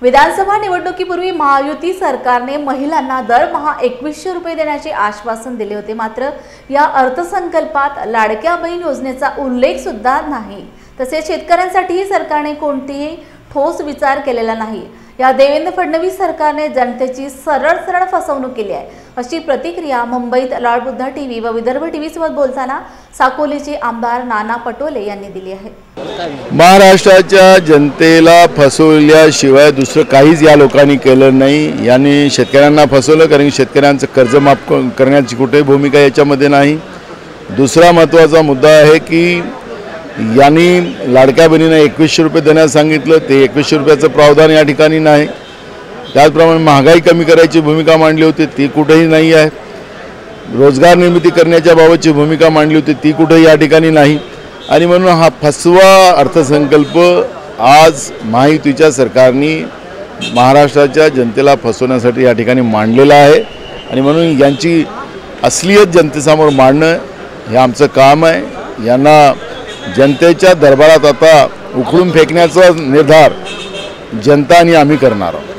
विधानसभा निवडणुकीपूर्वी महायुती सरकारने महिलांना दरमहा 2100 रुपये देण्याचे आश्वासन दिले होते। मात्र या अर्थसंकल्पात लाडक्या बहीण योजनेचा उल्लेख सुद्धा नाही। तसेच शेतकऱ्यांसाठी सरकारने कोणतीही ठोस विचार केलेला नाही। या देवेंद्र फडणवीस सरकारने जनतेची सरळ फसवणूक केली आहे, अशी प्रतिक्रिया मुंबईत लॉर्ड बुद्धा टीव्ही व विदर्भ टीव्ही सोबत बोलताना साकोलीचे आमदार नाना पटोले यांनी दिली आहे। महाराष्ट्राच्या जनतेला फसवल्याशिवाय दुसरं काहीच या लोकांनी केलं नाही। यांनी शेतकऱ्यांना फसवलं, कारण शेतकऱ्यांचं कर्ज माफ करण्याची कुठेही भूमिका याच्यामध्ये नाही। दुसरा महत्त्वाचा मुद्दा आहे की यांनी लाडक्या बहिणींना 2100 रुपये देण्यास सांगितलं, ते 2100 रुपयाचं प्रावधान या ठिकाणी नाही। त्याचप्रमाणे महागाई कमी करायची भूमिका मांडली होती, ती कुठेही नाही आहे। रोजगार निर्मिती करण्याच्या बाबतची भूमिका मांडली होती, ती कुठेही या ठिकाणी नाही। आणि म्हणून हा फसवा अर्थसंकल्प आज महायुतीच्या सरकारने महाराष्ट्राच्या जनतेला फसवण्यासाठी या ठिकाणी मांडलेला आहे। आणि म्हणून यांची असलियत जनतेसमोर मांडणं हे आमचं काम आहे। यांना जनतेच्या दरबारात आता उखडून फेकण्याचा निर्धार जनता आणि आम्ही करणार आहोत।